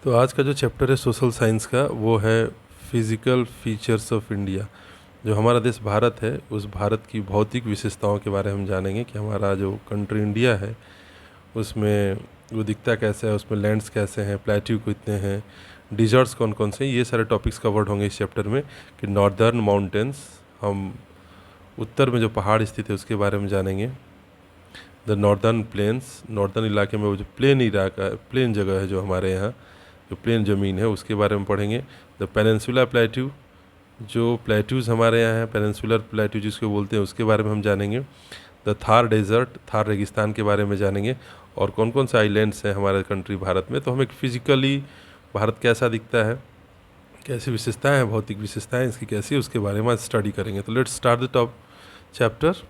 तो आज का जो चैप्टर है सोशल साइंस का वो है फिज़िकल फीचर्स ऑफ इंडिया। जो हमारा देश भारत है उस भारत की भौतिक विशेषताओं के बारे में हम जानेंगे कि हमारा जो कंट्री इंडिया है उसमें वो दिखता कैसे है, उसमें लैंड्स कैसे हैं, प्लेट्यू कितने हैं, डिजर्ट्स कौन कौन से हैं। ये सारे टॉपिक्स कवर्ड होंगे इस चैप्टर में कि नॉर्दर्न माउंटेन्स, हम उत्तर में जो पहाड़ स्थित है उसके बारे में जानेंगे। द नॉर्दर्न प्लेन्स, नॉर्दर्न इलाके में वो जो प्लेन इलाका, प्लेन जगह है जो हमारे यहाँ जो प्लेन ज़मीन है उसके बारे में पढ़ेंगे। द पेनिनसुला प्लेट्यू, जो प्लेट्यूज़ हमारे यहाँ हैं, पेनिनसुलर प्लेट्यू जिसको बोलते हैं उसके बारे में हम जानेंगे। द थार डेजर्ट, थार रेगिस्तान के बारे में जानेंगे। और कौन कौन से आइलैंड्स हैं हमारे कंट्री भारत में। तो हम एक फिज़िकली भारत कैसा दिखता है, कैसी विशेषताएं हैं, भौतिक विशेषताएं इसकी कैसी है, उसके बारे में स्टडी करेंगे। तो let's start the top chapter.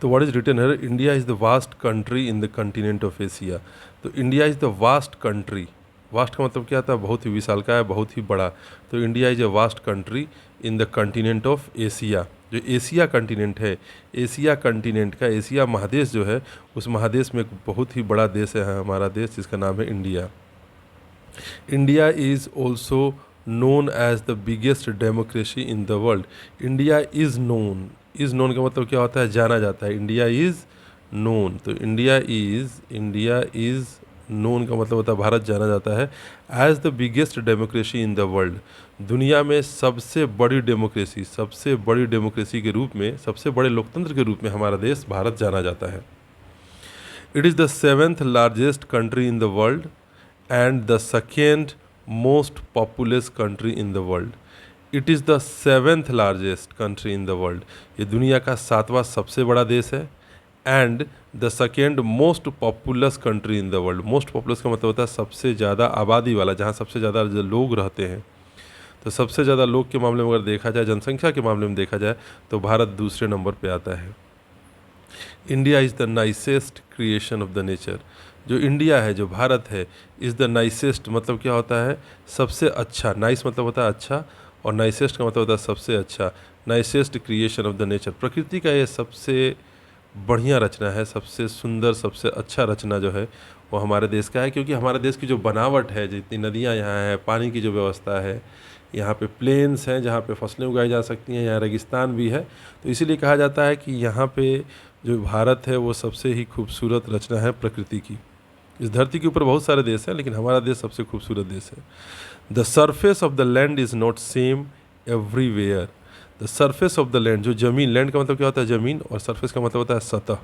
तो व्हाट इज़ रिटन है, India is the vast country in the continent of Asia. तो India is the vast country, vast का मतलब क्या था, बहुत ही विशालकाय, बहुत ही बड़ा। तो India is a vast country in the continent of Asia. जो एशिया कंटिनेंट है, एशिया कंटिनेंट का एशिया महादेश जो है उस महादेश में एक बहुत ही बड़ा देश है हमारा देश जिसका नाम है India. India is also known as the biggest democracy in the world. India is known, is known का मतलब क्या होता है, जाना जाता है। इंडिया इज़ नोन, तो इंडिया इज़ नोन का मतलब होता है भारत जाना जाता है as the biggest democracy in the world. दुनिया में सबसे बड़ी डेमोक्रेसी, सबसे बड़ी डेमोक्रेसी के रूप में, सबसे बड़े लोकतंत्र के रूप में हमारा देश भारत जाना जाता है। It is the seventh largest country in the world and the second most populous country in the world. It is the seventh largest country in the world, ये दुनिया का 7वां सबसे बड़ा देश है। And the second most populous country in the world, most populous का मतलब होता है सबसे ज़्यादा आबादी वाला, जहाँ सबसे ज़्यादा लोग रहते हैं। तो सबसे ज़्यादा लोग के मामले में अगर देखा जाए, जनसंख्या के मामले में देखा जाए तो भारत दूसरे नंबर पे आता है। India is the nicest creation of the nature. जो इंडिया है, जो भारत है, इज़ द नाइसेस्ट मतलब क्या होता है, सबसे अच्छा। नाइस मतलब होता है अच्छा, और नाइसेस्ट का मतलब होता है सबसे अच्छा। Nicest creation of the nature, प्रकृति का ये सबसे बढ़िया रचना है, सबसे सुंदर, सबसे अच्छा रचना जो है वो हमारे देश का है। क्योंकि हमारे देश की जो बनावट है, जितनी नदियाँ यहाँ हैं, पानी की जो व्यवस्था है, यहाँ पे प्लेन्स हैं जहाँ पे फसलें उगाई जा सकती हैं, यहाँ रेगिस्तान भी है। तो इसीलिए कहा जाता है कि यहाँ पे जो भारत है वो सबसे ही खूबसूरत रचना है प्रकृति की। इस धरती के ऊपर बहुत सारे देश हैं लेकिन हमारा देश सबसे खूबसूरत देश है। The surface of the land is not same everywhere. The surface of the land, जो ज़मीन, लैंड का मतलब क्या होता है ज़मीन, और सरफेस का मतलब होता है सतह।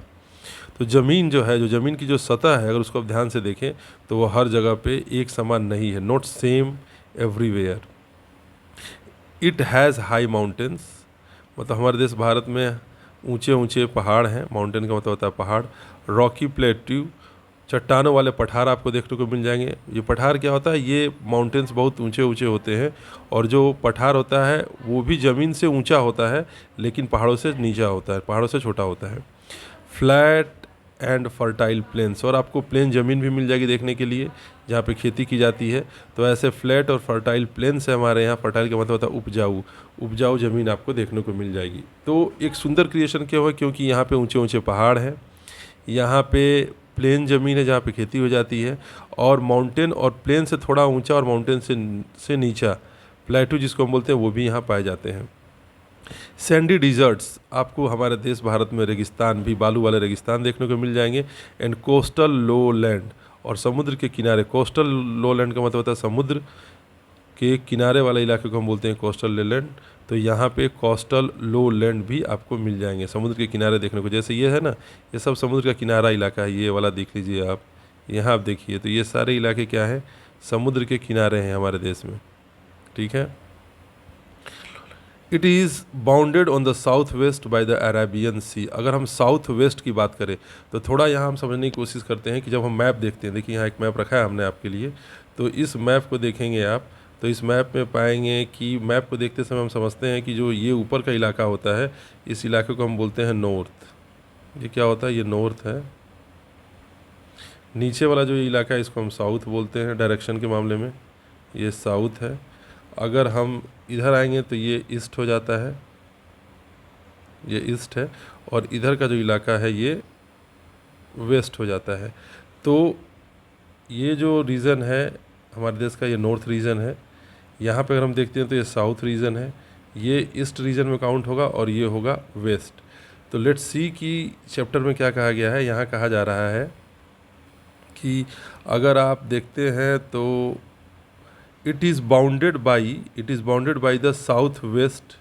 तो ज़मीन जो है, जो ज़मीन की जो सतह है, अगर उसको आप ध्यान से देखें तो वो हर जगह पे एक समान नहीं है, not same everywhere. It has high mountains, मतलब हमारे देश भारत में ऊंचे ऊंचे पहाड़ हैं। माउंटेन का मतलब होता है पहाड़। रॉकी प्लेट्यू, चट्टानों वाले पठार आपको देखने को मिल जाएंगे। ये पठार क्या होता है, ये माउंटेन्स बहुत ऊंचे ऊंचे होते हैं, और जो पठार होता है वो भी ज़मीन से ऊंचा होता है लेकिन पहाड़ों से नीचा होता है, पहाड़ों से छोटा होता है। फ्लैट एंड फर्टाइल प्लेन्स, और आपको प्लेन ज़मीन भी मिल जाएगी देखने के लिए जहाँ पे खेती की जाती है। तो ऐसे फ्लैट और फर्टाइल प्लेन्स है हमारे यहाँ। फर्टाइल का मतलब होता है उपजाऊ, उपजाऊ ज़मीन आपको देखने को मिल जाएगी। तो एक सुंदर क्रिएशन क्यों है, क्योंकि यहाँ पे ऊंचे ऊंचे पहाड़ हैं, यहाँ पे प्लेन ज़मीन है जहाँ पे खेती हो जाती है, और माउंटेन और प्लेन से थोड़ा ऊंचा और माउंटेन से नीचा प्लेटू जिसको हम बोलते हैं वो भी यहाँ पाए जाते हैं। सैंडी डिजर्ट्स, आपको हमारे देश भारत में रेगिस्तान भी, बालू वाले रेगिस्तान देखने को मिल जाएंगे। एंड कोस्टल लो लैंड, और समुद्र के किनारे। कोस्टल लो लैंड का मतलब होता है समुद्र के किनारे वाले इलाके को हम बोलते हैं कोस्टल ले लैंड। तो यहाँ पे कोस्टल लो लैंड भी आपको मिल जाएंगे, समुद्र के किनारे देखने को। जैसे ये है ना, ये सब समुद्र का किनारा इलाका है, ये वाला देख लीजिए आप, यहाँ आप देखिए, तो ये सारे इलाके क्या हैं, समुद्र के किनारे हैं हमारे देश में, ठीक है। It is bounded on the south west by the Arabian sea. अगर हम साउथ वेस्ट की बात करें तो थोड़ा यहाँ हम समझने की कोशिश करते हैं कि जब हम मैप देखते हैं, देखिए यहाँ एक मैप रखा है हमने आपके लिए, तो इस मैप को देखेंगे आप, तो इस मैप में पाएंगे कि मैप को देखते समय हम समझते हैं कि जो ये ऊपर का इलाका होता है, इस इलाके को हम बोलते हैं नॉर्थ। ये क्या होता है, ये नॉर्थ है। नीचे वाला जो इलाका है इसको हम साउथ बोलते हैं डायरेक्शन के मामले में, ये साउथ है। अगर हम इधर आएंगे तो ये ईस्ट हो जाता है, ये ईस्ट है, और इधर का जो इलाका है ये वेस्ट हो जाता है। तो ये जो रीज़न है हमारे देश का ये नॉर्थ रीजन है। यहाँ पे अगर हम देखते हैं तो ये साउथ रीजन है, ये ईस्ट रीजन में काउंट होगा और ये होगा वेस्ट। तो लेट्स सी कि चैप्टर में क्या कहा गया है। यहाँ कहा जा रहा है कि अगर आप देखते हैं तो it is bounded by the south west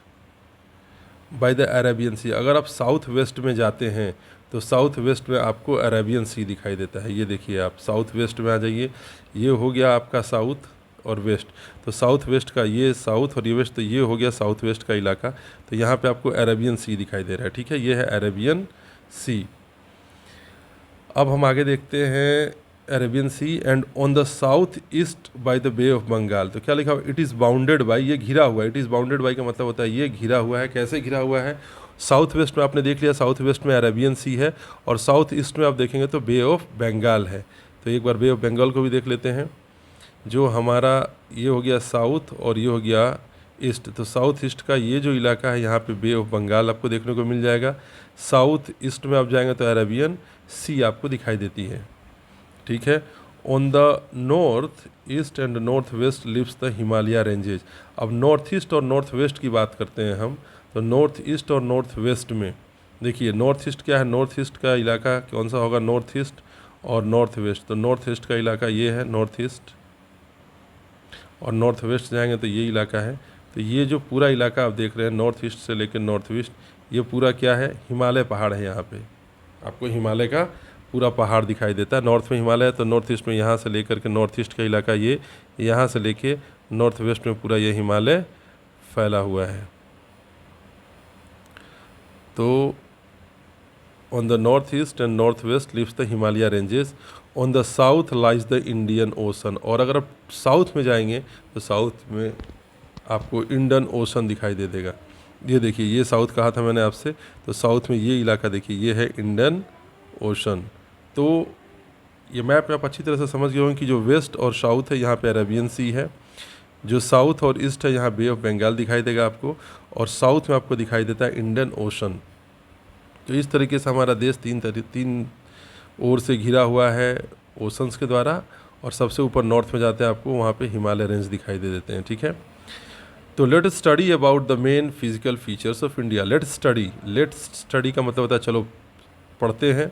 by the Arabian sea. अगर आप साउथ वेस्ट में जाते हैं तो साउथ वेस्ट में आपको अरेबियन सी दिखाई देता है। ये देखिए, आप साउथ वेस्ट में आ जाइए, ये हो गया आपका साउथ और वेस्ट। तो साउथ वेस्ट का ये साउथ और ये वेस्ट, तो ये हो गया साउथ वेस्ट का इलाका। तो यहाँ पे आपको अरेबियन सी दिखाई दे रहा है, ठीक है, ये है अरेबियन सी। अब हम आगे देखते हैं Arabian sea and on the south east by the bay of Bengal. तो क्या लिखा हुआ, इट इज़ बाउंडेड बाई, ये घिरा हुआ है। इट इज़ बाउंडेड बाई का मतलब होता है ये घिरा हुआ है। कैसे घिरा हुआ है, साउथ वेस्ट में आपने देख लिया, साउथ वेस्ट में अरेबियन सी है और साउथ ईस्ट में आप देखेंगे तो बे ऑफ बंगाल है। तो एक बार बे ऑफ बंगाल को भी देख लेते हैं। जो हमारा ये हो गया साउथ और ये हो गया ईस्ट। तो साउथ ईस्ट का ये जो इलाका है यहाँ पे बे ऑफ बंगाल आपको देखने को मिल जाएगा। साउथ ईस्ट में आप जाएंगे तो अरेबियन सी आपको दिखाई देती है, ठीक है। On the north east and north west lives the Himalaya ranges. अब नॉर्थ ईस्ट और नॉर्थ वेस्ट की बात करते हैं हम, तो नॉर्थ ईस्ट और नॉर्थ वेस्ट में देखिए, नॉर्थ ईस्ट क्या है, नॉर्थ ईस्ट का इलाका कौन सा होगा, नॉर्थ ईस्ट और नॉर्थ वेस्ट। तो नॉर्थ ईस्ट का इलाका ये है नॉर्थ ईस्ट, और नॉर्थ वेस्ट जाएंगे तो ये इलाका है। तो ये जो पूरा इलाका आप देख रहे हैं नॉर्थ ईस्ट से लेकर नॉर्थ वेस्ट, ये पूरा क्या है, हिमालय पहाड़ है। यहाँ पे आपको हिमालय का पूरा पहाड़ दिखाई देता है। नॉर्थ में हिमालय है तो नॉर्थ ईस्ट में यहाँ से लेकर के नॉर्थ ईस्ट का इलाका ये, यहाँ से लेके नॉर्थ वेस्ट में पूरा ये हिमालय फैला हुआ है। तो on the north east and north west lives the Himalaya ranges, on the south lies the Indian ocean. और अगर आप साउथ में जाएंगे तो साउथ में आपको इंडियन ओशन दिखाई दे देगा। ये देखिए, ये साउथ कहा था मैंने आपसे, तो साउथ में ये इलाका देखिए, ये है इंडियन ओशन। तो ये मैप में आप अच्छी तरह से समझ गए होंगे कि जो वेस्ट और साउथ है यहाँ पे अरेबियन सी है, जो साउथ और ईस्ट है यहाँ बे ऑफ बंगाल दिखाई देगा आपको, और साउथ में आपको दिखाई देता है इंडियन ओशन। तो इस तरीके से हमारा देश तीन ओर से घिरा हुआ है ओशंस के द्वारा, और सबसे ऊपर नॉर्थ में जाते हैं आपको वहाँ पे हिमालय रेंज दिखाई दे देते हैं, ठीक है। तो let study about the main physical features of India. Let study का मतलब होता है चलो पढ़ते हैं,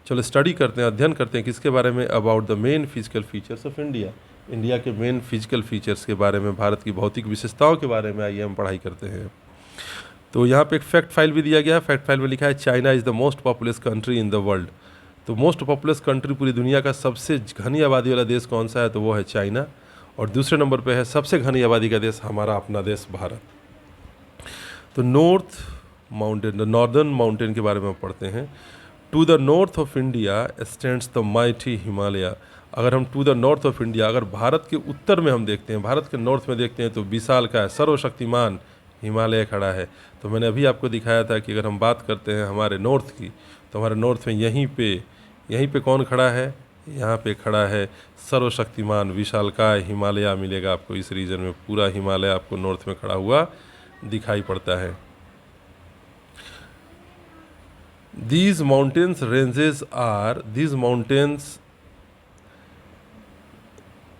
चलो स्टडी करते हैं, अध्ययन करते हैं किसके बारे में, about the main physical features of India. India के मेन फिजिकल फीचर्स के बारे में, भारत की भौतिक विशेषताओं के बारे में आइए हम पढ़ाई करते हैं। तो यहाँ पे एक फैक्ट फाइल भी दिया गया है। फैक्ट फाइल में लिखा है China is the most populous country in the world. तो मोस्ट पॉपुलस कंट्री पूरी दुनिया का सबसे घनी आबादी वाला देश कौन सा है, तो वो है चाइना। और दूसरे नंबर पे है सबसे घनी आबादी का देश हमारा अपना देश भारत। तो north mountain, the northern mountain के बारे में पढ़ते हैं। To the north of India stands the mighty Himalaya. अगर हम to the north of India, अगर भारत के उत्तर में हम देखते हैं, भारत के नॉर्थ में देखते हैं तो विशाल का सर्वशक्तिमान हिमालय खड़ा है। तो मैंने अभी आपको दिखाया था कि अगर हम बात करते हैं हमारे नॉर्थ की, तो हमारे नॉर्थ में यहीं पे कौन खड़ा है, यहाँ पे खड़ा है सर्वशक्तिमान विशालकाय हिमालय मिलेगा आपको। इस रीजन में पूरा हिमालय आपको नॉर्थ में खड़ा हुआ दिखाई पड़ता है। These mountains ranges are, these mountains,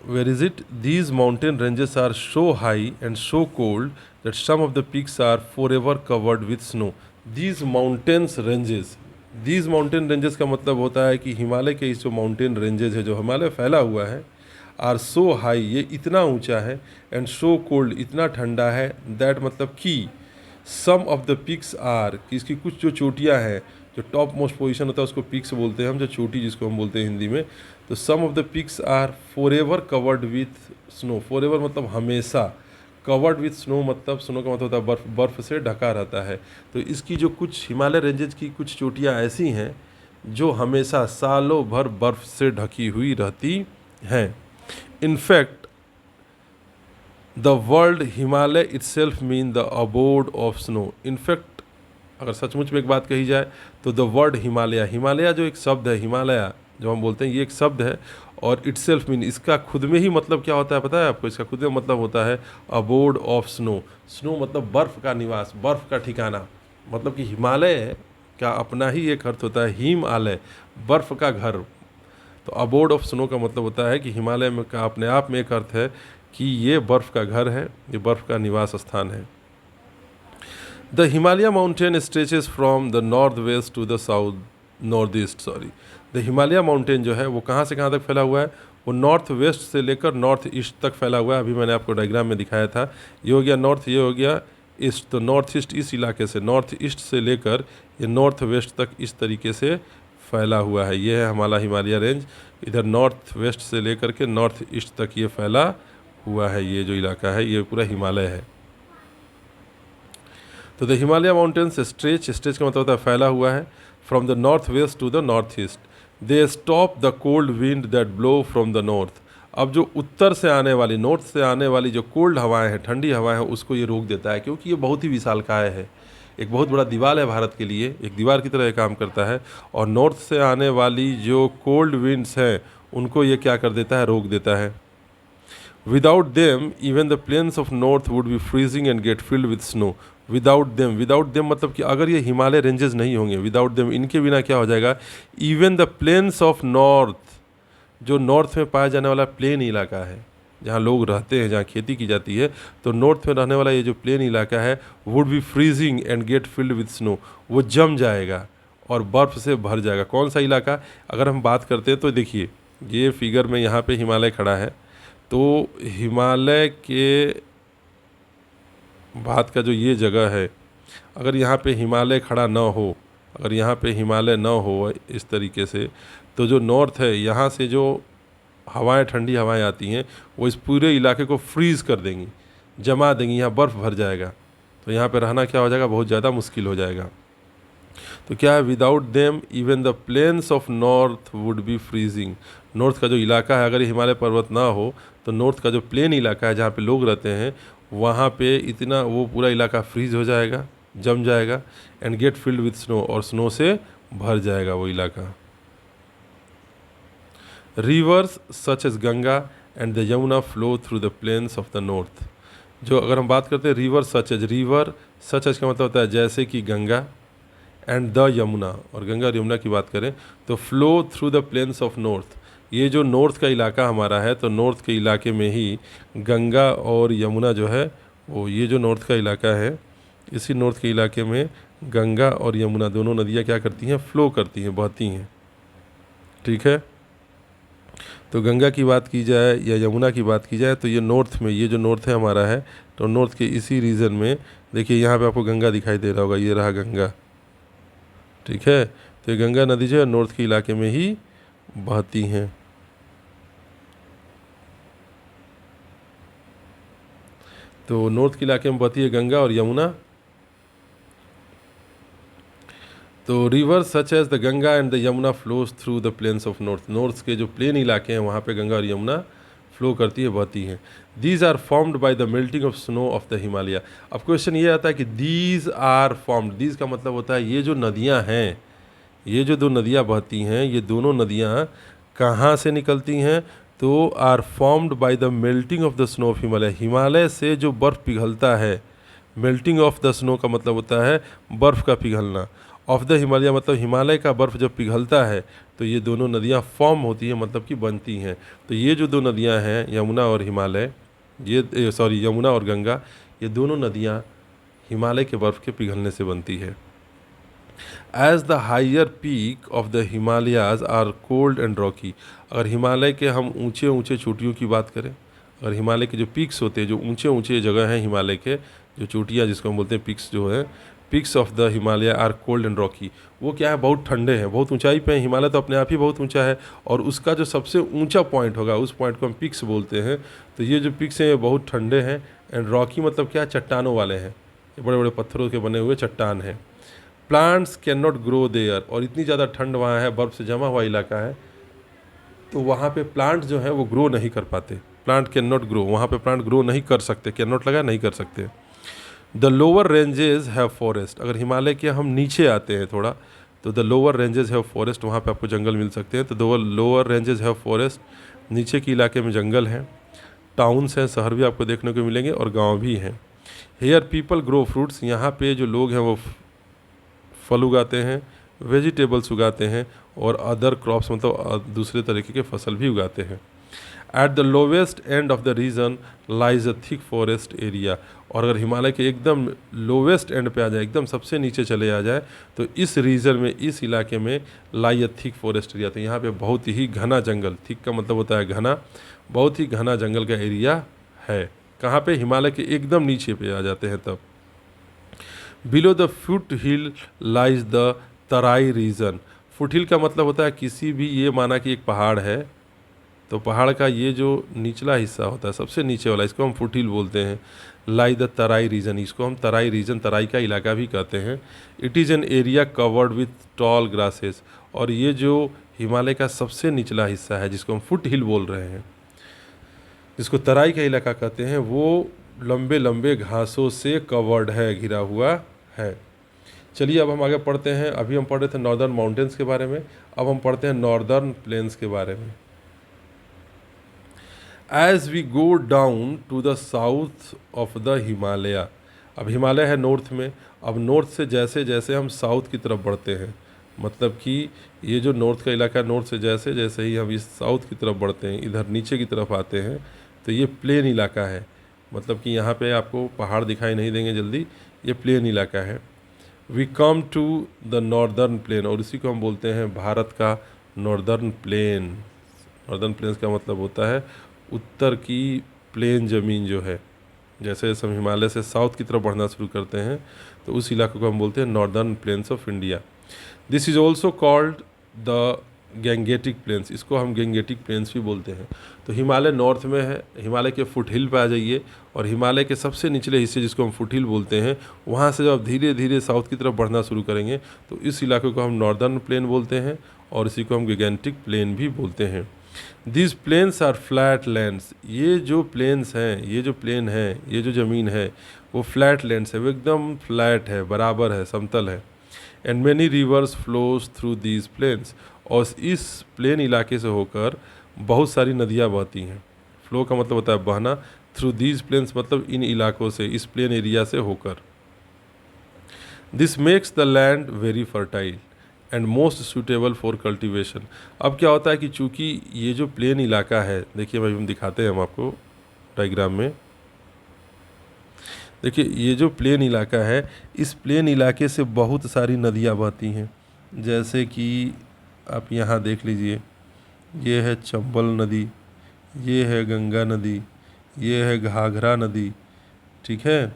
where is it? These mountain ranges are so high and so cold that some of the peaks are forever covered with snow. These mountains ranges का मतलब होता है कि हिमालय के इस जो mountain ranges है, जो हिमालय फैला हुआ है, आर सो हाई, ये इतना ऊंचा है, एंड सो कोल्ड, इतना ठंडा है, दैट मतलब कि सम ऑफ द पिक्स आर, कि इसकी कुछ जो चोटियाँ हैं, जो टॉप मोस्ट पोजीशन होता है उसको पिक्स बोलते हैं हम, जो चोटी जिसको हम बोलते हैं हिंदी में। तो some of the peaks are forever covered with snow. Forever मतलब हमेशा, कवर्ड विथ स्नो मतलब स्नो का मतलब होता है बर्फ़ से ढका रहता है। तो इसकी जो कुछ हिमालय रेंजेस की कुछ चोटियाँ ऐसी हैं जो हमेशा सालों भर बर्फ़ से ढकी हुई रहती हैं। In fact the world Himalaya itself mean the abode of snow. In fact अगर सचमुच में एक बात कही जाए तो द वर्ड हिमालय जो एक शब्द है, हिमालय जो हम बोलते हैं, ये एक शब्द है, और इटसेल्फ मीन, इसका खुद में ही मतलब क्या होता है पता है आपको? इसका खुद में मतलब होता है अबोर्ड ऑफ स्नो। स्नो मतलब बर्फ़ का निवास, बर्फ़ का ठिकाना। मतलब कि हिमालय का अपना ही एक अर्थ होता है हिमालय, बर्फ़ का घर। तो अबोर्ड ऑफ स्नो का मतलब होता है कि हिमालय में का अपने आप में एक अर्थ है कि ये बर्फ़ का घर है, ये बर्फ़ का निवास स्थान है। The Himalaya mountain stretches from the north west to the south north east sorry the Himalaya mountain जो है वो कहाँ से कहाँ तक फैला हुआ है, वो नॉर्थ वेस्ट से लेकर नॉर्थ ईस्ट तक फैला हुआ है। अभी मैंने आपको डायग्राम में दिखाया था, ये हो गया नॉर्थ, ये हो गया ईस्ट। तो नॉर्थ ईस्ट इस इलाके से, नॉर्थ ईस्ट से लेकर ये नॉर्थ वेस्ट तक इस तरीके से फैला हुआ है। ये है हमारा हिमालय रेंज, इधर नॉर्थ वेस्ट से लेकर के नॉर्थ ईस्ट तक ये फैला हुआ है। ये जो इलाका है ये पूरा हिमालय है। तो द हिमालय माउंटेन्स स्ट्रेच का मतलब होता है फैला हुआ है, from the north west to the north east. They stop the cold wind that blow from the north. अब जो उत्तर से आने वाली, नॉर्थ से आने वाली जो कोल्ड हवाएं हैं, ठंडी हवाएं हैं, उसको ये रोक देता है, क्योंकि ये बहुत ही विशालकाय है, एक बहुत बड़ा दीवार है भारत के लिए, एक दीवार की तरह ये काम करता है। और नॉर्थ से आने वाली जो कोल्ड विंड्स हैं उनको ये क्या कर देता है, रोक देता है। Without them even the plains of north would be freezing and get filled with snow. Without them मतलब कि अगर ये हिमालय रेंजेस नहीं होंगे, विदाउट देम इनके बिना क्या हो जाएगा, even the plains of north, जो नॉर्थ में पाया जाने वाला प्लेन इलाका है जहाँ लोग रहते हैं, जहाँ खेती की जाती है, तो नॉर्थ में रहने वाला ये जो प्लेन इलाका है would be freezing and get filled with snow, वो जम जाएगा और बर्फ़ से भर जाएगा। कौन सा इलाका, अगर हम बात करते हैं तो देखिए ये फिगर में यहाँ पे हिमालय खड़ा है, तो हिमालय के बात का जो ये जगह है, अगर यहाँ पे हिमालय खड़ा ना हो, अगर यहाँ पे हिमालय ना हो इस तरीके से, तो जो नॉर्थ है यहाँ से जो हवाएं, ठंडी हवाएं आती हैं वो इस पूरे इलाके को फ्रीज़ कर देंगी, जमा देंगी, यहाँ बर्फ़ भर जाएगा। तो यहाँ पे रहना क्या हो जाएगा, बहुत ज़्यादा मुश्किल हो जाएगा। तो क्या है, without them even the plains of north would be freezing. North का जो इलाका है, अगर ये हिमालय पर्वत ना हो तो नॉर्थ का जो प्लेन इलाका है जहाँ पे लोग रहते हैं, वहाँ पे इतना वो पूरा इलाका फ्रीज हो जाएगा, जम जाएगा, and get filled with snow, और स्नो से भर जाएगा वो इलाका। Rivers such as Ganga and the Yamuna flow through the plains of the north. जो अगर हम बात करते हैं रिवर सच एज का मतलब होता है जैसे कि गंगा, एंड द यमुना, और गंगा और यमुना की बात करें तो flow through the plains of north. ये जो नॉर्थ का इलाका हमारा है, तो नॉर्थ के इलाके में ही गंगा और यमुना जो है वो, ये जो नॉर्थ का इलाका है, इसी नॉर्थ के इलाके में गंगा और यमुना दोनों नदियाँ क्या करती हैं, फ्लो करती हैं, बहती हैं। ठीक है, तो गंगा की बात की जाए या यमुना की बात की जाए तो ये नॉर्थ में, ये जो नॉर्थ है हमारा है, तो नॉर्थ के इसी रीजन में देखिए यहाँ पे आपको गंगा दिखाई दे रहा होगा, ये रहा गंगा। ठीक है, तो ये गंगा नदी जो है नॉर्थ के इलाके में ही बहती हैं। तो नॉर्थ के इलाके में बहती है गंगा और यमुना। तो river such as the Ganga and the Yamuna flows through the plains of north. North के जो प्लेन इलाके हैं वहाँ पे गंगा और यमुना फ्लो करती है, बहती हैं। These are formed by the melting of snow of the Himalaya. अब क्वेश्चन ये आता है कि दीज आर फॉर्म्ड, दीज का मतलब होता है ये जो नदियाँ हैं, ये जो दो नदियाँ बहती हैं, ये दोनों नदियाँ कहाँ से निकलती हैं, तो are formed by the melting of the snow of Himalaya. Himalaya से जो बर्फ़ पिघलता है, मेल्टिंग ऑफ द स्नो का मतलब होता है बर्फ़ का पिघलना, ऑफ द हिमालय मतलब हिमालय का बर्फ़ जब पिघलता है तो ये दोनों नदियाँ फॉर्म होती हैं, मतलब कि बनती हैं। तो ये जो दो नदियाँ हैं, यमुना और हिमालय, ये सॉरी यमुना और गंगा, ये दोनों नदियाँ हिमालय के बर्फ़ के पिघलने से बनती है। As the higher peak of the Himalayas are cold and rocky. अगर हिमालय के हम ऊंचे ऊंचे चोटियों की बात करें, अगर हिमालय के जो पीक्स होते हैं, जो ऊंचे ऊंचे जगह हैं हिमालय के, जो चोटियाँ जिसको हम बोलते हैं पीक्स, जो है peaks of the Himalaya are cold and rocky, वो क्या है, बहुत ठंडे हैं, बहुत ऊंचाई पे हैं। हिमालय तो अपने आप ही बहुत ऊंचा है, और उसका जो सबसे ऊंचा पॉइंट होगा उस पॉइंट को हम पीक्स बोलते हैं। तो ये जो पीक्स हैं ये बहुत ठंडे हैं, एंड रॉकी मतलब क्या, चट्टानों वाले हैं, ये बड़े बड़े पत्थरों के बने हुए चट्टान हैं। Plants can not grow there, और इतनी ज़्यादा ठंड वहाँ है, बर्फ़ से जमा हुआ इलाका है, तो वहाँ पे प्लांट जो है वो ग्रो नहीं कर पाते। प्लांट कैन नॉट ग्रो, वहाँ पे प्लांट ग्रो नहीं कर सकते, कैन नॉट लगा, नहीं कर सकते। The lower ranges have forest. अगर हिमालय के हम नीचे आते हैं थोड़ा, तो the lower ranges have forest, वहाँ पे आपको जंगल मिल सकते हैं। तो the lower ranges have forest, नीचे के इलाके में जंगल हैं। टाउन्स हैं, शहर भी आपको देखने को मिलेंगे, और गाँव भी हैं। हेयर पीपल ग्रो फ्रूट्स, यहाँ पे जो लोग हैं वो फल उगाते हैं, वेजिटेबल्स उगाते हैं और अदर क्रॉप्स मतलब दूसरे तरीके के फसल भी उगाते हैं। At the lowest end of the reason lies a thick forest area. और अगर हिमालय के एकदम लोवेस्ट एंड पे आ जाए, एकदम सबसे नीचे चले आ जाए, तो इस रीजन में, इस इलाके में लाई अ थिक फॉरेस्ट एरिया, तो यहाँ पे बहुत ही घना जंगल, थिक का मतलब होता है घना, बहुत ही घना जंगल का एरिया है। कहाँ पे? हिमालय के एकदम नीचे पे आ जाते हैं तब। Below the foothill lies the Terai region. Foothill का मतलब होता है किसी भी, ये माना कि एक पहाड़ है, तो पहाड़ का ये जो निचला हिस्सा होता है, सबसे नीचे वाला, इसको हम फुट हिल बोलते हैं। लाई द तराई रीजन, इसको हम तराई रीजन, तराई का इलाका भी कहते हैं। It is an area covered with toll grasses. और ये जो हिमालय का सबसे निचला हिस्सा है, जिसको हम फुट हिल बोल रहे हैं, जिसको तराई का इलाका कहते हैं, वो लंबे लंबे घासों से कवर्ड है, घिरा हुआ है। चलिए अब हम आगे पढ़ते हैं। अभी हम पढ़ रहे थे नॉर्दर्न माउंटेन्स के बारे में, अब हम पढ़ते हैं नॉर्दर्न प्लेन्स के बारे में। As we go down to the south of the Himalaya. अब हिमालय है नॉर्थ में, अब नॉर्थ से जैसे जैसे हम साउथ की तरफ बढ़ते हैं, मतलब कि ये जो नॉर्थ का इलाका, नॉर्थ से जैसे जैसे ही हम इस साउथ की तरफ बढ़ते हैं, इधर नीचे की तरफ आते हैं, तो ये प्लेन इलाका है। मतलब कि यहाँ पे आपको पहाड़ दिखाई नहीं देंगे जल्दी, ये प्लेन इलाका है। We come to the northern plain, और इसी को हम बोलते हैं भारत का नॉर्दर्न प्लेन। नॉर्दर्न प्लेन्स का मतलब होता है उत्तर की प्लेन ज़मीन जो है। जैसे जैसे हम हिमालय से साउथ की तरफ बढ़ना शुरू करते हैं, तो उस इलाके को हम बोलते हैं northern plains of India. This is also called the Gangetic plains, इसको हम गैंगेटिक प्लेन्स भी बोलते हैं। तो हिमालय नॉर्थ में है, हिमालय के फुट हिल पर आ जाइए, और हिमालय के सबसे निचले हिस्से जिसको हम फुट हिल बोलते हैं, वहाँ से जब धीरे धीरे साउथ की तरफ बढ़ना शुरू करेंगे, तो इस इलाके को हम नॉर्दर्न प्लेन बोलते हैं, और इसी को हम गैंगेटिक प्लेन भी बोलते हैं। This plains are flat lands, ये जो प्लेन्स हैं, ये जो प्लेन है, ये जो ज़मीन है, वो फ्लैट लैंड्स है, वो एकदम फ्लैट है, बराबर है, समतल है। And many rivers flows through these plains, और इस प्लेन इलाके से होकर बहुत सारी नदियाँ बहती हैं। फ्लो का मतलब होता है बहना, थ्रू दीज प्लेन्स मतलब इन इलाकों से, इस प्लेन एरिया से होकर। This makes the land very fertile and most suitable for cultivation. अब क्या होता है कि चूँकि ये जो प्लेन इलाका है, देखिए भाई हम दिखाते हैं हम आपको डायग्राम में, देखिए ये जो प्लेन इलाका है, इस प्लेन इलाके से बहुत सारी नदियाँ बहती हैं। जैसे कि आप यहाँ देख लीजिए, ये है चंबल नदी, ये है गंगा नदी, ये है घाघरा नदी, ठीक है,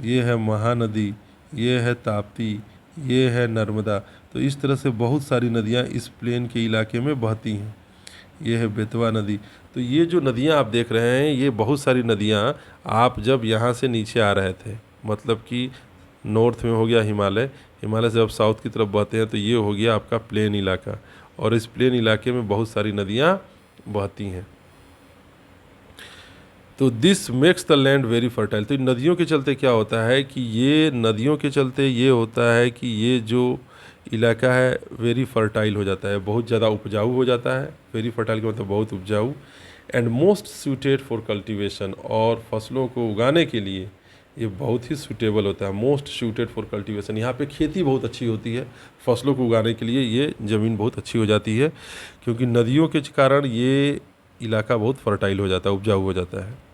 ये है महानदी, ये है ताप्ती, ये है नर्मदा। तो इस तरह से बहुत सारी नदियाँ इस प्लेन के इलाके में बहती हैं। ये है बेतवा नदी। तो ये जो नदियाँ आप देख रहे हैं, ये बहुत सारी नदियाँ आप जब यहाँ से नीचे आ रहे थे, मतलब कि नॉर्थ में हो गया हिमालय, हिमालय से जब साउथ की तरफ बहते हैं, तो ये हो गया आपका प्लेन इलाका, और इस प्लेन इलाके में बहुत सारी नदियाँ बहती हैं। तो this makes the land very fertile. तो नदियों के चलते क्या होता है कि ये नदियों के चलते ये होता है कि ये जो इलाका है वेरी फर्टाइल हो जाता है, बहुत ज़्यादा उपजाऊ हो जाता है। वेरी फर्टाइल का मतलब बहुत उपजाऊ। And most suited for cultivation, और फसलों को उगाने के लिए ये बहुत ही सूटेबल होता है। मोस्ट सूटेड फॉर कल्टीवेशन, यहाँ पे खेती बहुत अच्छी होती है, फसलों को उगाने के लिए ये ज़मीन बहुत अच्छी हो जाती है, क्योंकि नदियों के कारण ये इलाका बहुत फर्टाइल हो जाता है, उपजाऊ हो जाता है।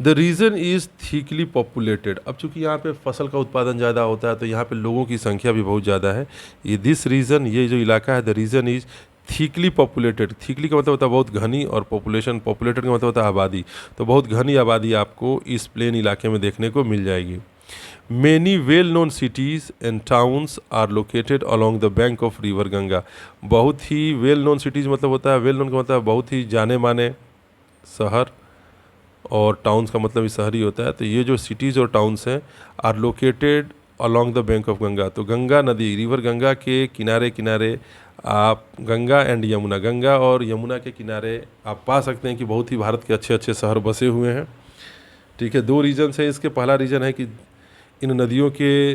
The reason is thickly populated. अब चूँकि यहाँ पे फसल का उत्पादन ज़्यादा होता है, तो यहाँ पे लोगों की संख्या भी बहुत ज़्यादा है। ये दिस रीज़न, ये जो इलाका है, the reason is thickly populated. Thickly का मतलब होता है बहुत घनी, और पॉपुलेशन, पॉपुलेटेड का मतलब होता है आबादी। तो बहुत घनी आबादी आपको इस प्लेन इलाके में देखने को मिल जाएगी। Many well known cities and towns are located along the bank of river Ganga. बहुत ही वेल नोन सिटीज़ मतलब होता है, वेल नोन का मतलब बहुत ही जाने माने शहर, और टाउन्स का मतलब भी शहरी होता है। तो ये जो सिटीज़ और टाउन्स हैं are located along the bank of Ganga. तो गंगा नदी, रिवर गंगा के किनारे किनारे आप, गंगा एंड यमुना, गंगा और यमुना के किनारे आप पा सकते हैं कि बहुत ही भारत के अच्छे अच्छे शहर बसे हुए हैं। ठीक है, दो रीज़न है इसके। पहला रीज़न है कि इन नदियों के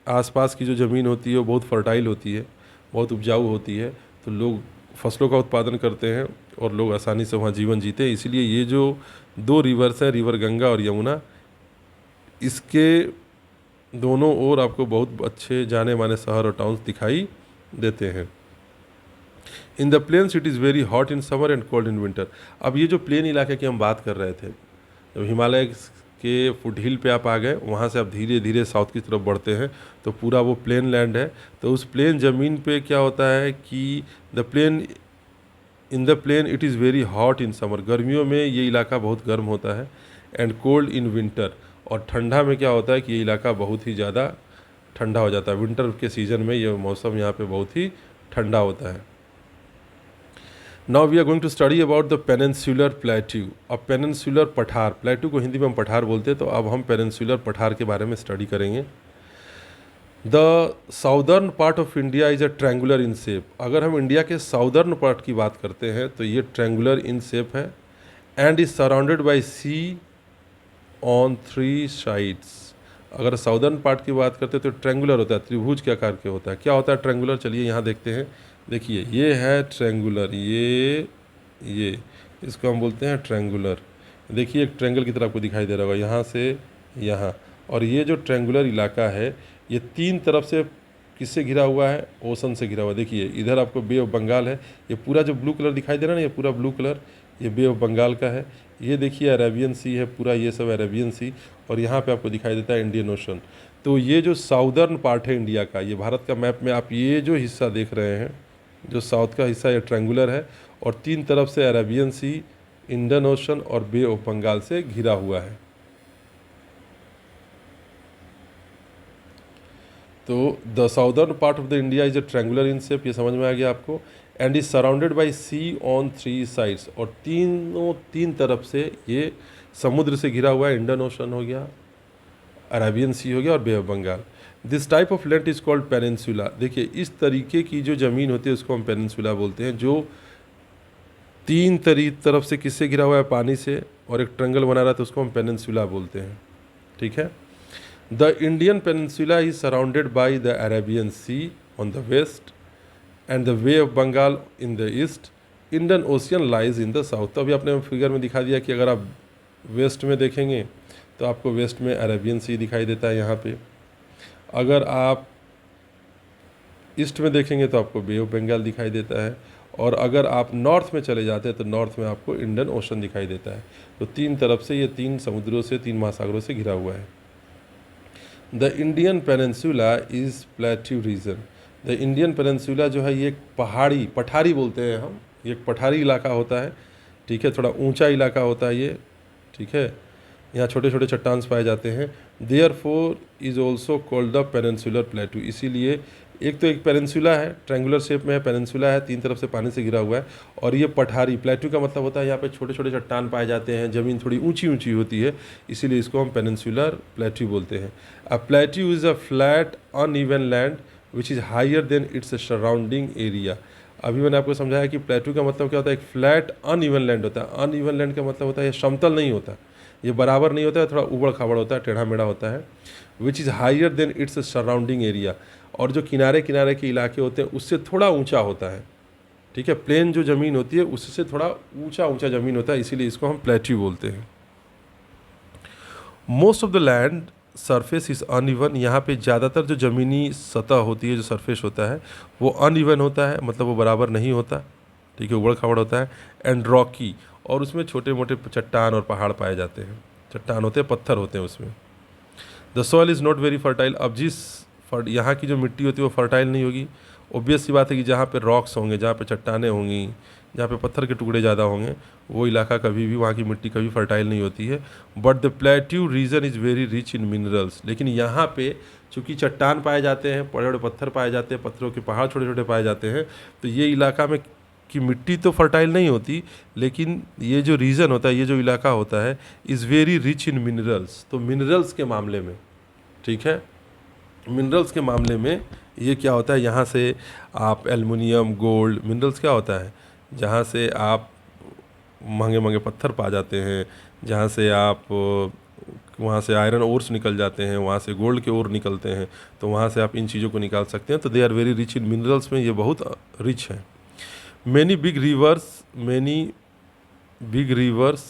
आसपास की जो ज़मीन होती है वो बहुत फर्टाइल होती है, बहुत उपजाऊ होती है, तो लोग फसलों का उत्पादन करते हैं और लोग आसानी से वहाँ जीवन जीते हैं। इसीलिए ये जो दो रिवर्स हैं, रिवर गंगा और यमुना, इसके दोनों ओर आपको बहुत अच्छे जाने माने शहर और टाउन्स दिखाई देते हैं। In the plains it is very hot in summer and cold in winter. अब ये जो प्लेन इलाके की हम बात कर रहे थे, जब हिमालय के फुट हिल पे आप आ गए, वहाँ से आप धीरे धीरे साउथ की तरफ बढ़ते हैं तो पूरा वो प्लेन लैंड है। तो उस प्लेन ज़मीन पे क्या होता है कि in the plain it is very hot in summer, गर्मियों में ये इलाका बहुत गर्म होता है, एंड कोल्ड इन विंटर, और ठंडा में क्या होता है कि ये इलाका बहुत ही ज़्यादा ठंडा हो जाता है। विंटर के सीज़न में ये मौसम यहाँ पे बहुत ही ठंडा होता है। Now we are going to study about the peninsular plateau. अब पेनिनसुलर पठार, प्लेट्यू को हिंदी में हम पठार बोलते हैं, तो अब हम पेनिनसुलर पठार के बारे में स्टडी करेंगे। The southern part of India is a triangular in shape. अगर हम इंडिया के साउदर्न पार्ट की बात करते हैं तो ये ट्रैंगुलर इन शेप है, and is surrounded by sea on 3 sides. अगर साउदर्न पार्ट की बात करते हैं तो ट्रैंगुलर होता है, त्रिभुज के आकार के होता है। क्या होता है ट्रैंगुलर, चलिए यहाँ देखते हैं। देखिए ये है ट्रैंगुलर, ये इसको हम बोलते हैं ट्रैंगुलर। देखिए एक ट्रैंगल की तरह आपको दिखाई दे रहा होगा, यहाँ से यहाँ। और ये जो ट्रैंगुलर इलाका है ये 3 तरफ से किससे घिरा हुआ है, ओशन से घिरा हुआ है। देखिए इधर आपको बे ऑफ बंगाल है, ये पूरा जो ब्लू कलर दिखाई दे रहा है ना, ये पूरा ब्लू कलर ये बे ऑफ बंगाल का है। ये देखिए अरेबियन सी है पूरा, ये सब अरेबियन सी, और यहाँ पे आपको दिखाई देता है इंडियन ओशन। तो ये जो साउदर्न पार्ट है इंडिया का, ये भारत का मैप में आप ये जो हिस्सा देख रहे हैं, जो साउथ का हिस्सा, ये ट्रैंगुलर है, और 3 तरफ से अरेबियन सी, इंडियन ओशन और बे ऑफ बंगाल से घिरा हुआ है। तो the southern part of the India is a triangular in shape, ये समझ में आ गया आपको, and is surrounded by sea on 3 sides, और 3 तरफ से ये समुद्र से घिरा हुआ है। इंडियन ओशन हो गया, अरेबियन सी हो गया और bay of Bengal. This type of land is called peninsula. देखिए इस तरीके की जो ज़मीन होती है उसको हम पेनिनसुला बोलते हैं, जो 3 तरफ से किससे घिरा हुआ है, पानी से, और एक ट्रैंगल बना रहा है, तो उसको हम पेनिनसुला बोलते हैं। ठीक है। The Indian peninsula is surrounded by the Arabian sea on the west and the bay of Bengal in the east. Indian ocean lies in the south. तो अभी आपने फिगर में दिखा दिया कि अगर आप वेस्ट में देखेंगे तो आपको वेस्ट में अरेबियन सी दिखाई देता है यहाँ पे। अगर आप ईस्ट में देखेंगे तो आपको बे ऑफ बंगाल दिखाई देता है, और अगर आप नॉर्थ में चले जाते हैं तो नॉर्थ में आपको इंडियन ओशन दिखाई देता है। तो 3 तरफ से ये 3 समुद्रों से, 3 महासागरों से घिरा हुआ है। The Indian peninsula is plateau region. The Indian peninsula जो है ये एक पठारी बोलते हैं हम, ये एक पठारी इलाका होता है। ठीक है, थोड़ा ऊंचा इलाका होता है ये। ठीक है, यहाँ छोटे छोटे चट्टान पाए जाते हैं। Therefore is also called the peninsular plateau. इसीलिए एक तो एक पेनिनसुला है, ट्रैंगुलर शेप में है, पेनिनसुला है, 3 तरफ से पानी से घिरा हुआ है, और ये पठारी। प्लेट्यू का मतलब होता है यहाँ पे छोटे छोटे चट्टान पाए जाते हैं, ज़मीन थोड़ी ऊंची ऊंची होती है, इसीलिए इसको हम पेनिनसुलर प्लेट्यू बोलते हैं। A plateau is a flat uneven land which is higher than its surrounding area. अभी मैंने आपको समझाया कि प्लेट्यू का मतलब क्या होता है, एक फ्लैट अनइवन लैंड होता है। अनइवन लैंड का मतलब होता है ये समतल नहीं होता, ये बराबर नहीं होता है, थोड़ा उबड़ खाबड़ होता है, टेढ़ा मेढ़ा होता है। Which is higher than its surrounding area, और जो किनारे किनारे के इलाके होते हैं उससे थोड़ा ऊंचा होता है। ठीक है, प्लेन जो ज़मीन होती है उससे थोड़ा ऊंचा ज़मीन होता है, इसीलिए इसको हम प्लेट्यू बोलते हैं। Most of the land surface is uneven. यहाँ पे ज़्यादातर जो ज़मीनी सतह होती है, जो सरफेस होता है, वो अनइवन होता है, मतलब वो बराबर नहीं होता। ठीक है, उबड़ खाबड़ होता है। एंड रॉकी, और उसमें छोटे मोटे चट्टान और पहाड़ पाए जाते हैं। चट्टान होते हैं, पत्थर होते हैं उसमें। The soil is not very fertile. अब यहाँ की जो मिट्टी होती है वो फर्टाइल नहीं होगी। ऑब्वियस सी बात है कि जहाँ पे रॉक्स होंगे, जहाँ पे चट्टानें होंगी, जहाँ पे पत्थर के टुकड़े ज़्यादा होंगे, वो इलाका कभी भी, वहाँ की मिट्टी कभी फर्टाइल नहीं होती है। But the plateau region is very rich in minerals. लेकिन यहाँ पे चूँकि चट्टान पाए जाते हैं, बड़े बड़े पत्थर पाए जाते हैं, पत्थरों के पहाड़ छोटे छोटे पाए जाते हैं, तो ये इलाका में की मिट्टी तो फर्टाइल नहीं होती, लेकिन ये जो रीजन होता है, ये जो इलाका होता है, is very rich in minerals. तो मिनरल्स के मामले में, ठीक है, मिनरल्स के मामले में ये क्या होता है, यहाँ से आप एल्युमिनियम, गोल्ड, मिनरल्स क्या होता है, जहाँ से आप महंगे महंगे पत्थर पा जाते हैं, जहाँ से आप वहाँ से आयरन ओर्स निकल जाते हैं, वहाँ से गोल्ड के ओर निकलते हैं, तो वहाँ से आप इन चीज़ों को निकाल सकते हैं। तो they are very rich in minerals में ये बहुत रिच है। Many big rivers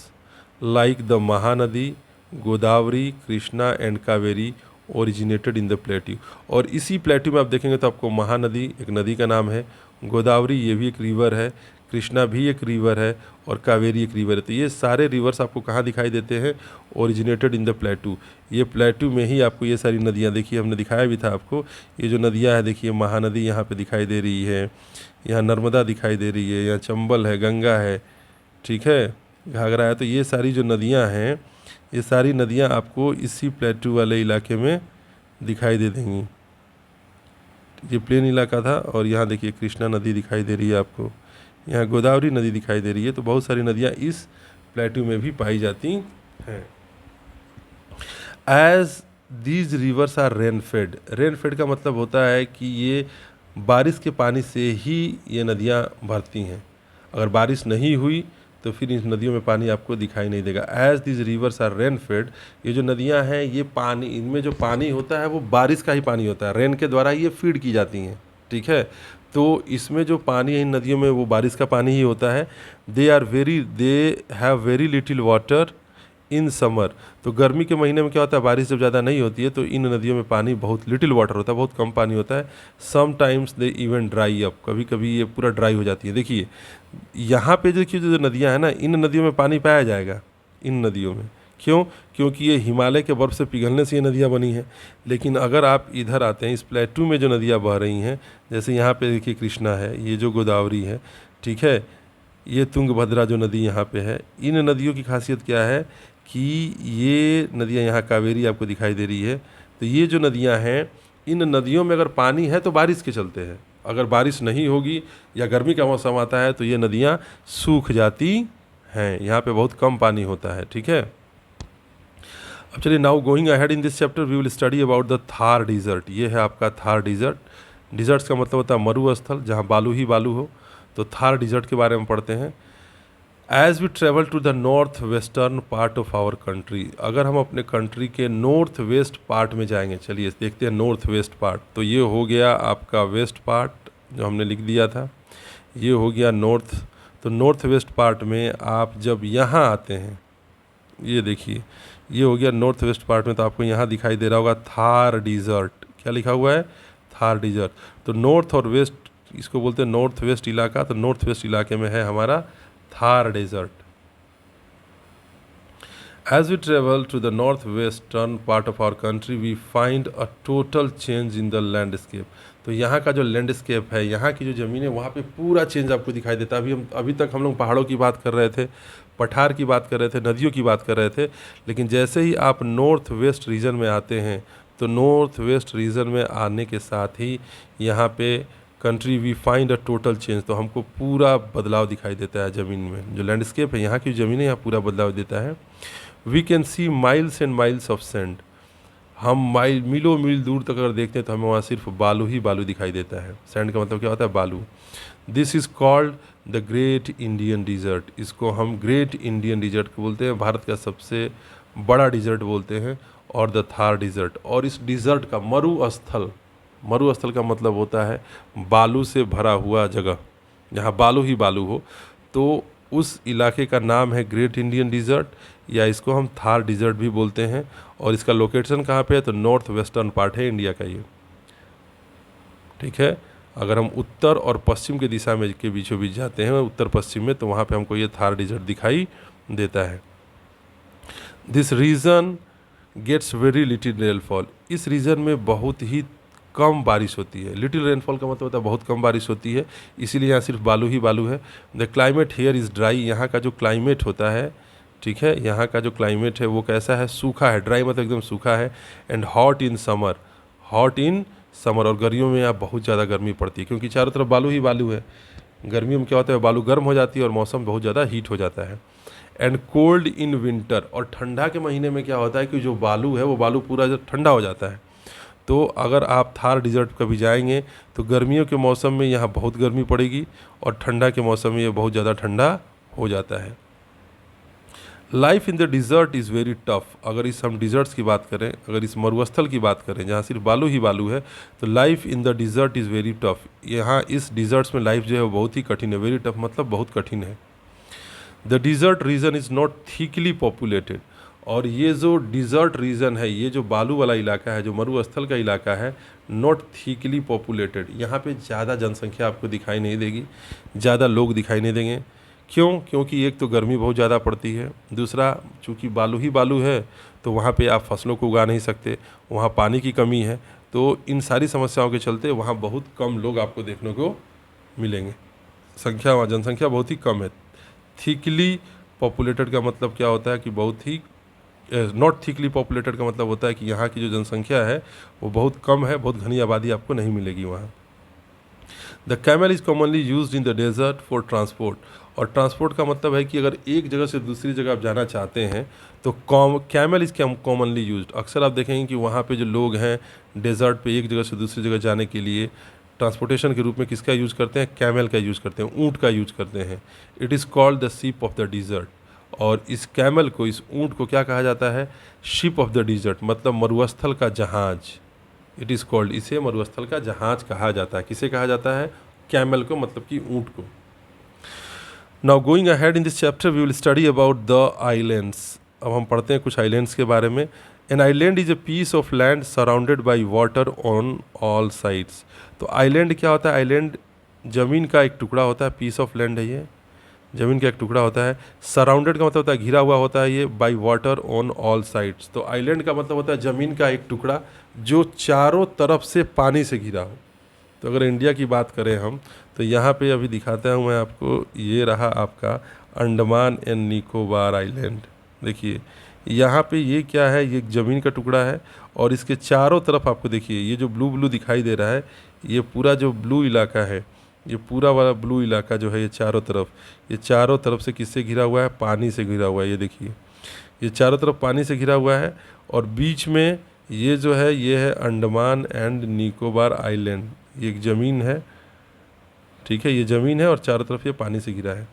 like the Mahanadi, Godavari, Krishna and Kaveri originated in the plateau. और इसी प्लेट्यू में आप देखेंगे तो आपको महानदी, एक नदी का नाम है, गोदावरी ये भी एक रिवर है, कृष्णा भी एक रिवर है, और कावेरी एक रिवर है। तो ये सारे रिवर्स आपको कहाँ दिखाई देते हैं? Originated in the plateau. ये प्लेट्यू में ही आपको ये सारी नदियाँ, देखिए हमने दिखाया भी था आपको, ये जो नदियाँ हैं देखिए, महानदी यहाँ पे दिखाई दे रही है, यहाँ नर्मदा दिखाई दे रही है, यहाँ चंबल है, गंगा है, ठीक है, घाघरा है। तो ये सारी जो नदियाँ हैं, ये सारी नदियाँ आपको इसी प्लेट्यू वाले इलाके में दिखाई दे देंगी। ये प्लेन इलाका था, और यहाँ देखिए कृष्णा नदी दिखाई दे रही है आपको, यहाँ गोदावरी नदी दिखाई दे रही है। तो बहुत सारी नदियाँ इस प्लेट्यू में भी पाई जाती हैं। As these rivers are rain fed, rain fed का मतलब होता है कि ये बारिश के पानी से ही ये नदियाँ भरती हैं। अगर बारिश नहीं हुई तो फिर इन नदियों में पानी आपको दिखाई नहीं देगा। As these rivers are rain fed, ये जो नदियाँ हैं ये पानी, इनमें जो पानी होता है वो बारिश का ही पानी होता है, रेन के द्वारा ये फीड की जाती हैं, ठीक है। तो इसमें जो पानी है इन नदियों में वो बारिश का पानी ही होता है। They have very little water in summer, तो गर्मी के महीने में क्या होता है, बारिश जब ज़्यादा नहीं होती है तो इन नदियों में पानी बहुत लिटिल वाटर होता है, बहुत कम पानी होता है। Sometimes they even dry up, कभी कभी ये पूरा ड्राई हो जाती है। देखिए यहाँ पे देखिए जो नदियाँ हैं ना, इन नदियों में पानी पाया जाएगा, इन नदियों में। क्यों? क्योंकि ये हिमालय के बर्फ़ से पिघलने से ये नदियाँ बनी हैं। लेकिन अगर आप इधर आते हैं, इस प्लेट्यू में जो नदियाँ बह रही हैं, जैसे यहाँ पे देखिए कृष्णा है, ये जो गोदावरी है, ठीक है, ये तुंगभद्रा जो नदी यहाँ पे है, इन नदियों की खासियत क्या है कि ये नदियाँ, यहाँ कावेरी आपको दिखाई दे रही है, तो ये जो नदियाँ हैं, इन नदियों में अगर पानी है तो बारिश के चलते हैं, अगर बारिश नहीं होगी या गर्मी का मौसम आता है तो ये नदियाँ सूख जाती हैं, यहाँ पे बहुत कम पानी होता है, ठीक है। अब चलिए, now going ahead in this chapter we will study about the Thar desert. ये है आपका थार डिज़र्ट। डिज़र्ट्स का मतलब होता है मरुस्थल, जहाँ बालू ही बालू हो। तो थार डिज़र्ट के बारे में पढ़ते हैं। As we travel to the north western part of our country, अगर हम अपने कंट्री के नॉर्थ वेस्ट पार्ट में जाएंगे, चलिए देखते हैं नॉर्थ वेस्ट पार्ट। तो ये हो गया आपका वेस्ट पार्ट जो हमने लिख दिया था, ये हो गया नॉर्थ। तो नॉर्थ वेस्ट पार्ट में आप जब यहाँ आते हैं, ये देखिए ये हो गया नॉर्थ वेस्ट पार्ट में, तो आपको यहाँ दिखाई दे रहा होगा थार डिज़र्ट। क्या लिखा हुआ है? थार डिज़र्ट। तो नॉर्थ और वेस्ट, इसको बोलते हैं नॉर्थ वेस्ट इलाका। तो नॉर्थ वेस्ट इलाके में है हमारा Thar desert. As we travel to the northwestern part of our country, we find a total change in the landscape. तो यहाँ का जो लैंडस्केप है, यहाँ की जो ज़मीन है, वहाँ पे पूरा चेंज आपको दिखाई देता है। अभी तक हम लोग पहाड़ों की बात कर रहे थे, पठार की बात कर रहे थे, नदियों की बात कर रहे थे, लेकिन जैसे ही आप नॉर्थ वेस्ट रीजन में आते हैं, तो नॉर्थ वेस्ट रीजन में आने के साथ ही यहाँ पे country we find a total change, तो हमको पूरा बदलाव दिखाई देता है ज़मीन में। जो लैंडस्केप है, यहाँ की ज़मीन है, यहाँ पूरा बदलाव देता है। We can see miles and miles of sand, हम मीलों मील दूर तक अगर देखते हैं तो हमें वहाँ सिर्फ बालू ही बालू दिखाई देता है। सैंड का मतलब क्या होता है? बालू। This is called the great Indian desert, इसको हम ग्रेट इंडियन डिज़र्ट को बोलते हैं, भारत का सबसे बड़ा डिज़र्ट बोलते हैं, और द थार डिज़र्ट। और इस डिज़र्ट का मरुस्थल का मतलब होता है बालू से भरा हुआ जगह, जहाँ बालू ही बालू हो, तो उस इलाके का नाम है ग्रेट इंडियन डिज़र्ट, या इसको हम थार डिज़र्ट भी बोलते हैं। और इसका लोकेशन कहाँ पे है? तो नॉर्थ वेस्टर्न पार्ट है इंडिया का ये, ठीक है। अगर हम उत्तर और पश्चिम के दिशा में के बीचों बीच जाते हैं, उत्तर पश्चिम में, तो वहाँ पे हमको ये थार डिज़र्ट दिखाई देता है। This region gets very little rainfall, इस रीजन में बहुत ही कम बारिश होती है। लिटिल रेनफॉल का मतलब होता है बहुत कम बारिश होती है, इसीलिए यहाँ सिर्फ बालू ही बालू है। The climate here is dry, यहाँ का जो क्लाइमेट होता है, ठीक है, यहाँ का जो क्लाइमेट है वो कैसा है? सूखा है। ड्राई मतलब एकदम सूखा है। एंड हॉट इन समर, और गर्मियों में यहाँ बहुत ज़्यादा गर्मी पड़ती है, क्योंकि चारों तरफ बालू ही बालू है। गर्मियों में क्या होता है? बालू गर्म हो जाती है और मौसम बहुत ज़्यादा हीट हो जाता है। एंड कोल्ड इन विंटर, और ठंडा के महीने में क्या होता है कि जो बालू है वो बालू पूरा ठंडा हो जाता है। तो अगर आप थार डिज़र्ट कभी जाएंगे तो गर्मियों के मौसम में यहाँ बहुत गर्मी पड़ेगी, और ठंडा के मौसम में ये बहुत ज़्यादा ठंडा हो जाता है। Life in the desert is very tough, अगर इस हम डिज़र्ट्स की बात करें, अगर इस मरुस्थल की बात करें जहाँ सिर्फ बालू ही बालू है, तो life in the desert is very tough, यहाँ इस डिज़र्ट्स में लाइफ जो है वो बहुत ही कठिन है। वेरी टफ मतलब बहुत कठिन है। The desert region is not thickly populated, और ये जो डिज़र्ट रीजन है, ये जो बालू वाला इलाका है, जो मरुस्थल का इलाका है, नॉट थिकली पॉपुलेटेड, यहाँ पे ज़्यादा जनसंख्या आपको दिखाई नहीं देगी, ज़्यादा लोग दिखाई नहीं देंगे। क्यों? क्योंकि एक तो गर्मी बहुत ज़्यादा पड़ती है, दूसरा चूँकि बालू ही बालू है तो वहाँ पे आप फसलों को उगा नहीं सकते, वहाँ पानी की कमी है, तो इन सारी समस्याओं के चलते वहाँ बहुत कम लोग आपको देखने को मिलेंगे। जनसंख्या बहुत ही कम है। थिकली पॉपुलेटेड का मतलब क्या होता है कि बहुत ही, नॉट थिकली पॉपुलेटेड का मतलब होता है कि यहाँ की जो जनसंख्या है वो बहुत कम है, बहुत घनी आबादी आपको नहीं मिलेगी वहाँ। The camel is commonly used in the desert for transport, और ट्रांसपोर्ट का मतलब है कि अगर एक जगह से दूसरी जगह आप जाना चाहते हैं तो कैमल इज़ कॉमनली यूज्ड। अक्सर आप देखेंगे कि वहाँ पे जो लोग हैं डेजर्ट पे एक जगह से दूसरी जगह जाने के लिए ट्रांसपोर्टेशन के रूप में किसका यूज़ करते हैं? कैमल का यूज़ करते हैं, ऊँट का यूज़ करते हैं। It is called the ship of the desert, और इस कैमल को, इस ऊँट को क्या कहा जाता है? शिप ऑफ द डिज़र्ट, मतलब मरुस्थल का जहाज। इट इज़ कॉल्ड, इसे मरुस्थल का जहाज कहा जाता है। किसे कहा जाता है? कैमल को, मतलब कि ऊँट को। Now going ahead in this chapter we will study about the islands. अब हम पढ़ते हैं कुछ आइलैंड्स के बारे में। An island is a piece of land surrounded by water on all sides. तो आइलैंड क्या होता है? आइलैंड ज़मीन का एक टुकड़ा होता है, पीस ऑफ लैंड है ये, ज़मीन का एक टुकड़ा होता है। सराउंडेड का मतलब होता है घिरा हुआ होता है ये, by water on all sides. तो आइलैंड का मतलब होता है ज़मीन का एक टुकड़ा जो चारों तरफ से पानी से घिरा हो। तो अगर इंडिया की बात करें हम, तो यहाँ पे अभी दिखाता हूँ मैं आपको, ये रहा आपका अंडमान एंड निकोबार आइलैंड। देखिए यहाँ पे ये क्या है? ये ज़मीन का टुकड़ा है, और इसके चारों तरफ आपको देखिए ये जो ब्लू ब्लू दिखाई दे रहा है, ये पूरा जो ब्लू इलाका है, ये पूरा वाला ब्लू इलाका जो है, ये चारों तरफ से किससे घिरा हुआ है? पानी से घिरा हुआ है। ये देखिए ये चारों तरफ पानी से घिरा हुआ है, और बीच में ये जो है ये है अंडमान एंड निकोबार आइलैंड। ये एक ज़मीन है, ठीक है, ये ज़मीन है और चारों तरफ ये पानी से घिरा है।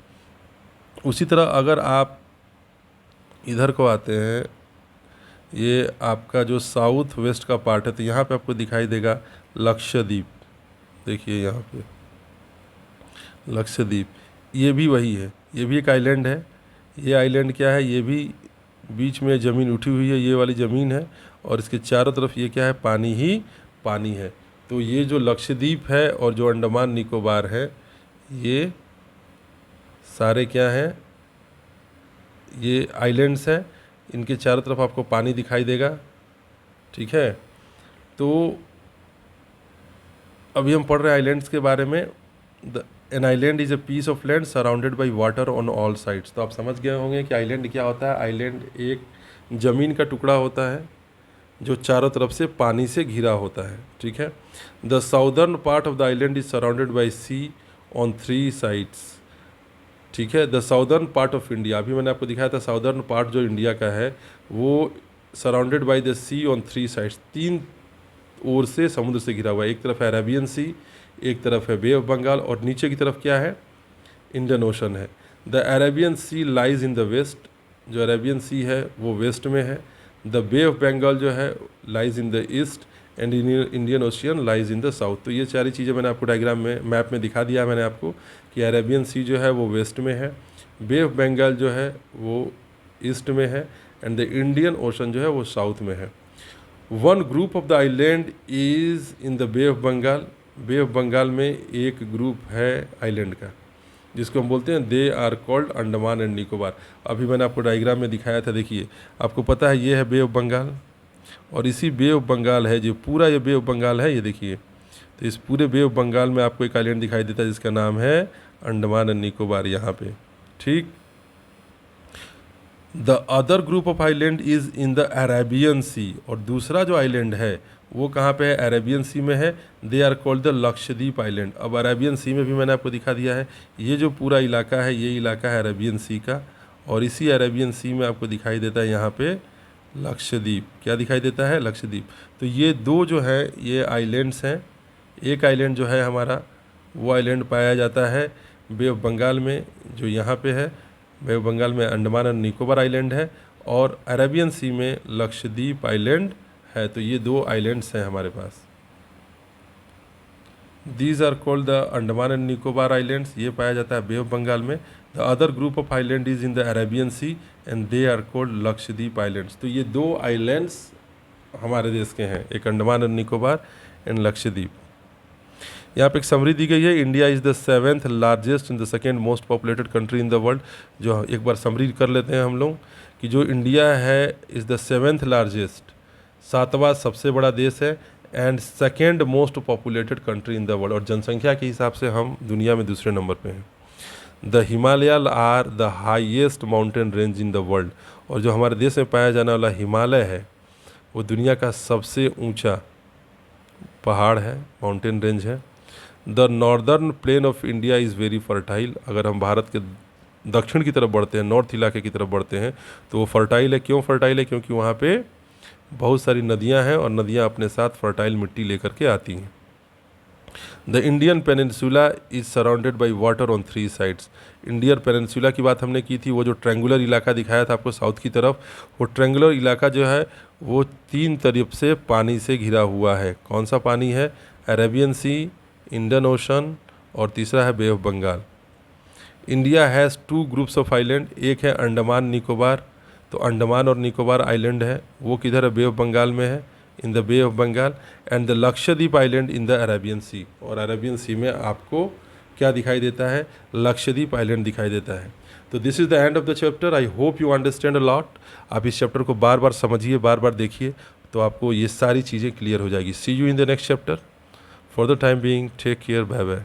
उसी तरह अगर आप इधर को आते हैं, ये आपका जो साउथ वेस्ट का पार्ट है, तो यहाँ पे आपको दिखाई देगा लक्षद्वीप। देखिए यहाँ पे लक्षद्वीप, ये भी वही है, ये भी एक आइलैंड है। ये आइलैंड क्या है? ये भी बीच में ज़मीन उठी हुई है, ये वाली ज़मीन है, और इसके चारों तरफ ये क्या है? पानी ही पानी है। तो ये जो लक्षद्वीप है और जो अंडमान निकोबार है, ये सारे क्या हैं? ये आइलैंड्स हैं। इनके चारों तरफ आपको पानी दिखाई देगा, ठीक है। तो अभी हम पढ़ रहे हैं आइलैंड्स के बारे में। An island is a piece of land surrounded by water on all sides. तो आप समझ गए होंगे कि आइलैंड क्या होता है। आइलैंड एक ज़मीन का टुकड़ा होता है जो चारों तरफ से पानी से घिरा होता है, ठीक है। The southern part of the island is surrounded by sea on 3 sides, ठीक है। The southern part of India, अभी मैंने आपको दिखाया था साउदर्न पार्ट जो इंडिया का है वो surrounded by the sea on 3 sides, 3 ओर से समुद्र से घिरा हुआ है। एक तरफ है अरेबियन सी, एक तरफ है बे ऑफ बंगाल, और नीचे की तरफ क्या है? इंडियन ओशन है। The Arabian sea lies in the west, जो अरेबियन सी है वो वेस्ट में है। द बे ऑफ बंगाल जो है lies in the east, and Indian ocean lies in the south. तो ये सारी चीज़ें मैंने आपको डायग्राम में, मैप में दिखा दिया है मैंने आपको कि अरेबियन सी जो है वो वेस्ट में है, बे ऑफ बंगाल जो है वो ईस्ट में है, एंड द इंडियन ओशन जो है वो साउथ में है। One group of the island is in the bay of Bengal. Bay of Bengal में एक ग्रुप है आइलैंड का जिसको हम बोलते हैं they are called Andaman and Nicobar. अभी मैंने आपको डायग्राम में दिखाया था, देखिए आपको पता है ये है बे ऑफ बंगाल, और इसी बे ऑफ बंगाल है जो पूरा ये बे ऑफ बंगाल है, ये देखिए। तो इस पूरे बे ऑफ बंगाल में आपको एक आइलैंड दिखाई देता है जिसका नाम है अंडमान एंड निकोबार, यहाँ पे, ठीक। The other group of island is in the Arabian sea, और दूसरा जो आइलैंड है वो कहाँ पे है? अरेबियन सी में है। They are called the Lakshadweep island. अब अरेबियन सी में भी मैंने आपको दिखा दिया है, ये जो पूरा इलाका है ये इलाका है अरेबियन सी का, और इसी अरेबियन सी में आपको दिखाई देता है यहाँ पे लक्षद्वीप। क्या दिखाई देता है? लक्षद्वीप। तो ये दो जो है ये आइलैंड्स हैं। एक आइलैंड जो है हमारा वो आइलैंड पाया जाता है बे ऑफ बंगाल में, जो यहाँ पे है। बे ऑफ बंगाल में अंडमान एंड निकोबार आइलैंड है, और अरेबियन सी में लक्षद्वीप आइलैंड है। तो ये दो आइलैंड्स हैं हमारे पास। These are called the Andaman and Nicobar islands. ये पाया जाता है बे ऑफ बंगाल में। The other group of island is in the Arabian sea and they are called Lakshadweep islands. तो ये दो आइलैंड्स हमारे देश के हैं, एक अंडमान और निकोबार एंड लक्षद्वीप। यहाँ पे एक समरी दी गई है, India is the 7th largest and the second most populated country in the world. जो एक बार समरी कर लेते हैं हम लोग कि जो इंडिया है इज़ द 7th लार्जेस्ट, 7वां सबसे बड़ा देश है, and second most populated country in the world, और जनसंख्या के हिसाब से हम दुनिया में दूसरे नंबर पे हैं। The Himalaya are the highest mountain range in the world, और जो हमारे देश में पाया जाने वाला हिमालय है वो दुनिया का सबसे ऊंचा पहाड़ है, माउंटेन रेंज है। The northern plane of India is very fertile, अगर हम भारत के दक्षिण की तरफ बढ़ते हैं, नॉर्थ इलाके की तरफ बढ़ते हैं तो वो फर्टाइल है। क्यों फर्टाइल है? क्योंकि वहाँ पे बहुत सारी नदियाँ हैं और नदियाँ अपने साथ फर्टाइल मिट्टी लेकर के आती हैं। The Indian peninsula is surrounded by water on 3 sides. Indian peninsula की बात हमने की थी, वो जो ट्रैंगुलर इलाका दिखाया था आपको साउथ की तरफ, वो ट्रैंगुलर इलाका जो है वो 3 तरफ से पानी से घिरा हुआ है। कौन सा पानी है? अरेबियन सी, इंडियन ओशन, और तीसरा है bay of Bengal. India has 2 groups of island, एक है अंडमान निकोबार, तो अंडमान और निकोबार आइलैंड है वो किधर है? बे ऑफ बंगाल में है, in the bay of Bengal, and the Lakshadweep island in the Arabian sea, और अरेबियन सी में आपको क्या दिखाई देता है? लक्षद्वीप आइलैंड दिखाई देता है। तो this is the end of the chapter. I hope you understand a lot. आप इस चैप्टर को बार बार समझिए, बार बार देखिए, तो आपको ये सारी चीज़ें क्लियर हो जाएगी। See you in the next chapter. For the time being take care, bye bye.